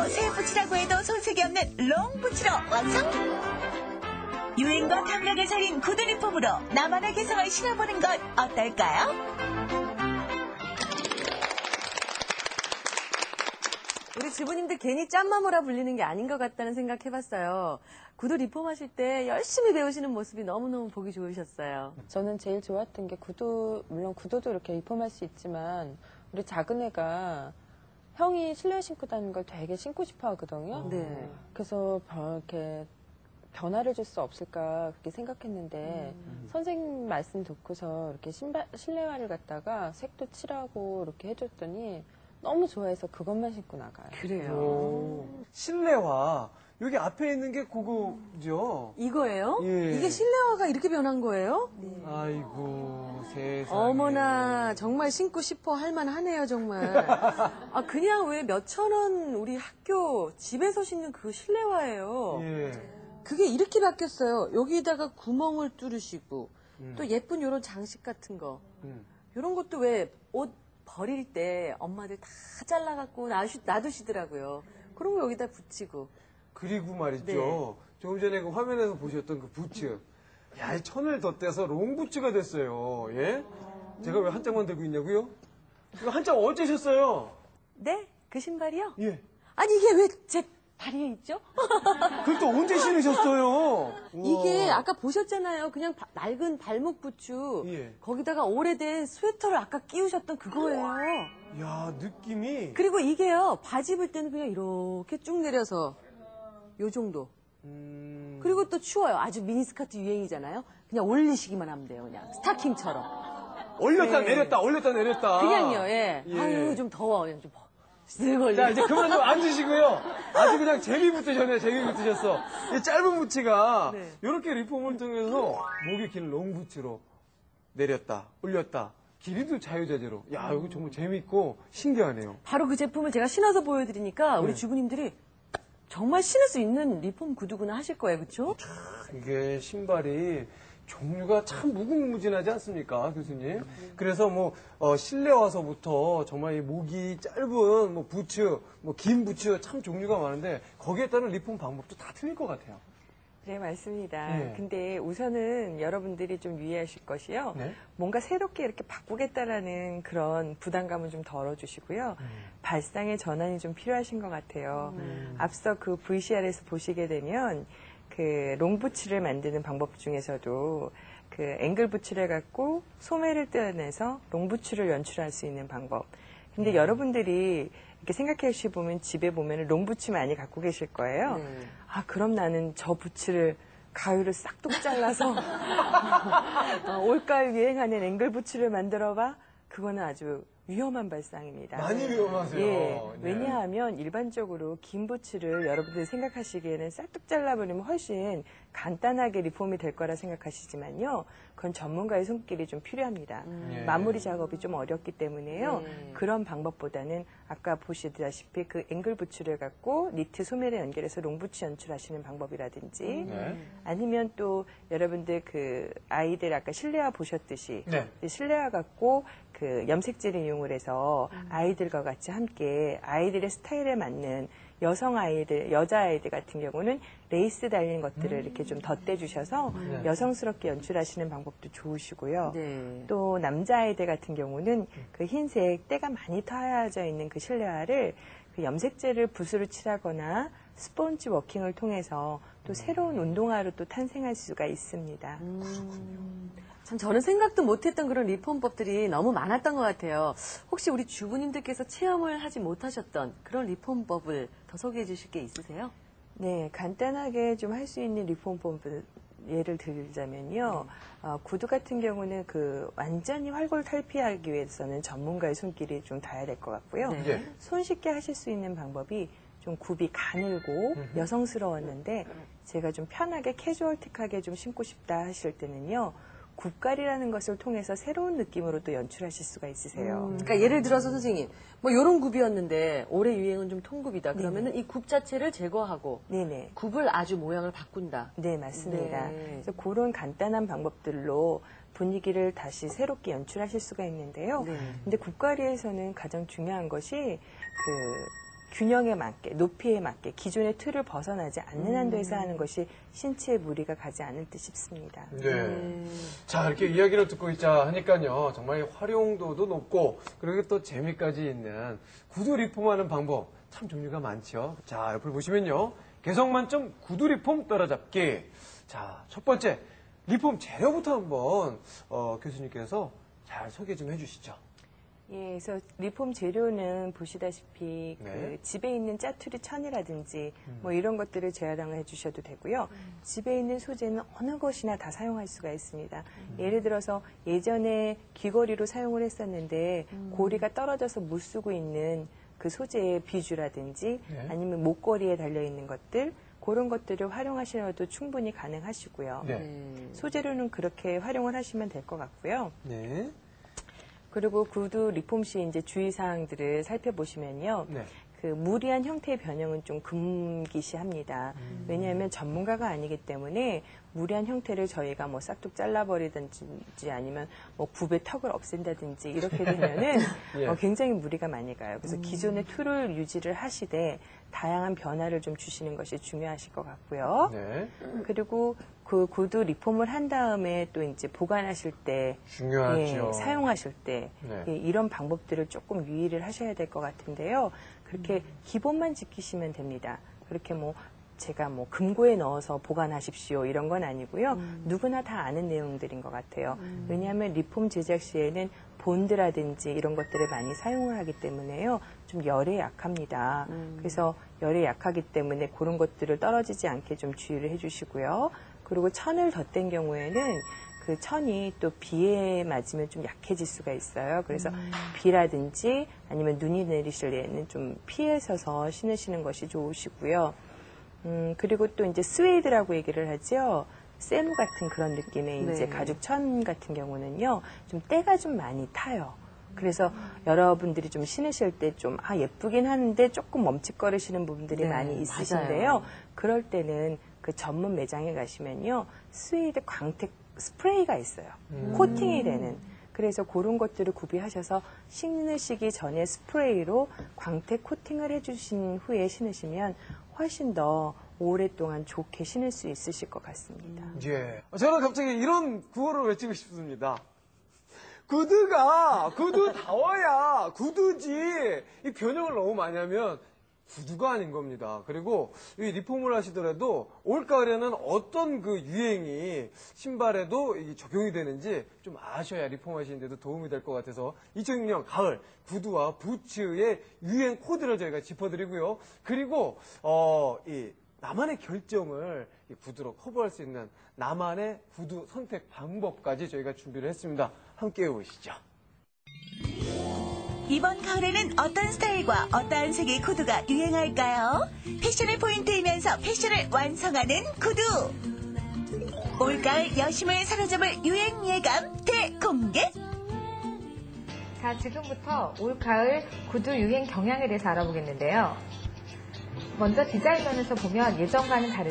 새 붙이라고 해도 손색이 없는 롱 붙이로 완성! 유행과 감각을 살린 구두 리폼으로 나만의 개성을 신어보는 건 어떨까요? 우리 주부님들 괜히 짠마모라 불리는 게 아닌 것 같다는 생각 해봤어요. 구두 리폼하실 때 열심히 배우시는 모습이 너무너무 보기 좋으셨어요. 저는 제일 좋았던 게 물론 구두도 이렇게 리폼할 수 있지만 우리 작은 애가 형이 실내 신고 다니는 걸 되게 신고 싶어 하거든요. 네. 그래서 이렇게 변화를 줄 수 없을까 그렇게 생각했는데 선생님 말씀 듣고서 이렇게 실내화를 갖다가 색도 칠하고 이렇게 해줬더니 너무 좋아해서 그것만 신고 나가요. 그래요. 실내화. 여기 앞에 있는 게 그거죠? 이거예요? 예. 이게 실내화가 이렇게 변한 거예요? 아이고, 세상에. 어머나, 정말 신고 싶어 할만하네요, 정말. 아, 그냥 왜 몇천 원 우리 학교 집에서 신는 그 실내화예요. 예. 그게 이렇게 바뀌었어요. 여기다가 구멍을 뚫으시고 또 예쁜 요런 장식 같은 거. 요런 것도 왜 옷 버릴 때 엄마들 다 잘라갖고 놔두시더라고요. 그런 거 여기다 붙이고. 그리고 말이죠. 네. 조금 전에 그 화면에서 보셨던 그 부츠. 야, 이 천을 덧대서 롱부츠가 됐어요. 예? 제가 왜 한 장만 들고 있냐고요? 이거 한 장 어째셨어요? 네? 그 신발이요? 예. 아니, 이게 왜 제 다리에 있죠? 그걸 또 언제 신으셨어요? 이게 우와. 아까 보셨잖아요. 그냥 낡은 발목 부츠. 예. 거기다가 오래된 스웨터를 아까 끼우셨던 그거예요. 야, 느낌이. 그리고 이게요. 바지 입을 때는 그냥 이렇게 쭉 내려서 요 정도. 그리고 또 추워요. 아주 미니스커트 유행이잖아요. 그냥 올리시기만 하면 돼요. 그냥 스타킹처럼. 올렸다 네. 내렸다, 올렸다 내렸다. 그냥요. 예. 예. 아유 좀 더워. 그냥 좀 쓱 올려. 자, 이제 그만 좀 앉으시고요. 아주 그냥 재미 붙으셨네요. 재미 붙으셨어. 이 짧은 부츠가 네. 이렇게 리폼을 통해서 목이 긴 롱부츠로 내렸다, 올렸다. 길이도 자유자재로. 야, 이거 정말 재밌고 신기하네요. 바로 그 제품을 제가 신어서 보여드리니까 우리 네. 주부님들이 정말 신을 수 있는 리폼 구두구나 하실 거예요. 그렇죠? 이게 신발이 종류가 참 무궁무진하지 않습니까, 교수님? 그래서 뭐 실내 와서부터 정말 이 목이 짧은 뭐 부츠, 뭐 긴 부츠 참 종류가 많은데 거기에 따른 리폼 방법도 다 틀릴 것 같아요. 네, 맞습니다. 네. 근데 우선은 여러분들이 좀 유의하실 것이요. 네. 뭔가 새롭게 이렇게 바꾸겠다라는 그런 부담감은 좀 덜어주시고요. 발상의 전환이 좀 필요하신 것 같아요. 앞서 그 VCR에서 보시게 되면 그 롱부츠를 만드는 방법 중에서도 그 앵글 부츠를 갖고 소매를 떼어내서 롱부츠를 연출할 수 있는 방법. 근데 여러분들이 이렇게 생각해 보면 집에 보면 롱부츠 많이 갖고 계실 거예요. 아, 그럼 나는 저 부츠를 가위를 싹둑 잘라서 올가을 유행하는 앵글 부츠를 만들어 봐. 그거는 아주 위험한 발상입니다. 많이 위험하세요. 예, 네. 왜냐하면 일반적으로 긴 부츠를 여러분들이 생각하시기에는 싹둑 잘라버리면 훨씬 간단하게 리폼이 될 거라 생각하시지만요. 그건 전문가의 손길이 좀 필요합니다. 예. 마무리 작업이 좀 어렵기 때문에요. 그런 방법보다는 아까 보시다시피 그 앵글 부츠를 갖고 니트 소매를 연결해서 롱부츠 연출하시는 방법이라든지 네. 아니면 또 여러분들 그 아이들 아까 실내화 보셨듯이 네. 실내화 갖고 그 염색제를 이용을 해서 아이들과 같이 함께 아이들의 스타일에 맞는 여성 아이들, 여자 아이들 같은 경우는 레이스 달린 것들을 이렇게 좀 덧대주셔서 여성스럽게 연출하시는 방법도 좋으시고요. 네. 또 남자 아이들 같은 경우는 그 흰색 때가 많이 터져 있는 그 실내화를 그 염색제를 붓으로 칠하거나 스폰지 워킹을 통해서 또 새로운 운동화로 또 탄생할 수가 있습니다. 참 저는 생각도 못했던 그런 리폼법들이 너무 많았던 것 같아요. 혹시 우리 주부님들께서 체험을 하지 못하셨던 그런 리폼법을 더 소개해 주실 게 있으세요? 네, 간단하게 좀 할 수 있는 리폼법을 예를 들자면요. 구두 같은 경우는 그 완전히 활골 탈피하기 위해서는 전문가의 손길이 좀 닿아야 될 것 같고요. 네. 예. 손쉽게 하실 수 있는 방법이 좀 굽이 가늘고 여성스러웠는데 제가 좀 편하게 캐주얼틱하게 좀 신고 싶다 하실 때는요. 굽갈이라는 것을 통해서 새로운 느낌으로 또 연출하실 수가 있으세요. 그러니까 예를 들어서 선생님, 뭐 요런 굽이었는데 올해 유행은 좀 통굽이다. 그러면은 이 굽 자체를 제거하고 네네. 굽을 아주 모양을 바꾼다. 네, 맞습니다. 네. 그래서 그런 간단한 방법들로 분위기를 다시 새롭게 연출하실 수가 있는데요. 네. 근데 굽갈이에서는 가장 중요한 것이 그 균형에 맞게, 높이에 맞게 기존의 틀을 벗어나지 않는 한도에서 하는 것이 신체에 무리가 가지 않을 듯 싶습니다. 네. 자, 이렇게 이야기를 듣고 있자 하니까요. 정말 활용도도 높고, 그리고 또 재미까지 있는 구두 리폼하는 방법, 참 종류가 많죠. 자, 옆을 보시면요. 개성 만점 구두 리폼 따라잡기. 자, 첫 번째, 리폼 재료부터 한번 교수님께서 잘 소개 좀 해주시죠. 예, 그래서 리폼 재료는 보시다시피 네. 그 집에 있는 짜투리 천이라든지 뭐 이런 것들을 재활용을 해주셔도 되고요. 집에 있는 소재는 어느 것이나 다 사용할 수가 있습니다. 예를 들어서 예전에 귀걸이로 사용을 했었는데 고리가 떨어져서 못 쓰고 있는 그 소재의 비주라든지 네. 아니면 목걸이에 달려있는 것들 그런 것들을 활용하셔도 충분히 가능하시고요. 네. 소재로는 그렇게 활용을 하시면 될 것 같고요. 네. 그리고 구두 리폼 시 이제 주의사항들을 살펴보시면요. 네. 그 무리한 형태의 변형은 좀 금기시합니다. 왜냐하면 전문가가 아니기 때문에 무리한 형태를 저희가 뭐 싹둑 잘라버리든지 아니면 뭐 굽의 턱을 없앤다든지 이렇게 되면은 예. 굉장히 무리가 많이 가요. 그래서 기존의 툴을 유지를 하시되 다양한 변화를 좀 주시는 것이 중요하실 것 같고요. 네. 그리고 그 구두 리폼을 한 다음에 또 이제 보관하실 때 중요하죠. 사용하실 때 네. 이런 방법들을 조금 유의를 하셔야 될 것 같은데요. 그렇게 기본만 지키시면 됩니다. 그렇게 뭐 제가 뭐 금고에 넣어서 보관하십시오 이런 건 아니고요. 누구나 다 아는 내용들인 것 같아요. 왜냐하면 리폼 제작 시에는 본드라든지 이런 것들을 많이 사용을 하기 때문에요. 좀 열에 약합니다. 그래서 열에 약하기 때문에 그런 것들을 떨어지지 않게 좀 주의를 해주시고요. 그리고 천을 덧댄 경우에는 그 천이 또 비에 맞으면 좀 약해질 수가 있어요. 그래서 비라든지 아니면 눈이 내리실 때는 좀 피하셔서 신으시는 것이 좋으시고요. 그리고 또 이제 스웨이드라고 얘기를 하죠. 세무 같은 그런 느낌의 이제 가죽 천 같은 경우는요. 좀 때가 좀 많이 타요. 그래서 여러분들이 좀 신으실 때 좀 예쁘긴 하는데 조금 멈칫거리시는 부분들이 많이 있으신데요. 맞아요. 그럴 때는 그 전문 매장에 가시면요. 스웨이드 광택 스프레이가 있어요. 코팅이 되는. 그래서 그런 것들을 구비하셔서 신으시기 전에 스프레이로 광택 코팅을 해주신 후에 신으시면 훨씬 더 오랫동안 좋게 신을 수 있으실 것 같습니다. 예. 저는 갑자기 이런 구호를 외치고 싶습니다. 구두다워야 구두지. 이 변형을 너무 많이 하면 구두가 아닌 겁니다. 그리고 이 리폼을 하시더라도 올가을에는 어떤 그 유행이 신발에도 적용이 되는지 좀 아셔야 리폼하시는데도 도움이 될 것 같아서 2006년 가을 구두와 부츠의 유행 코드를 저희가 짚어드리고요. 그리고 이 나만의 결정을 이 구두로 커버할 수 있는 나만의 구두 선택 방법까지 저희가 준비를 했습니다. 함께 해보시죠. 이번 가을에는 어떤 스타일과 어떠한 색의 구두가 유행할까요? 패션의 포인트이면서 패션을 완성하는 구두. 올가을 여심을 사로잡을 유행 예감 대공개. 자, 지금부터 올가을 구두 유행 경향에 대해서 알아보겠는데요. 먼저 디자인 면에서 보면 예전과는 다른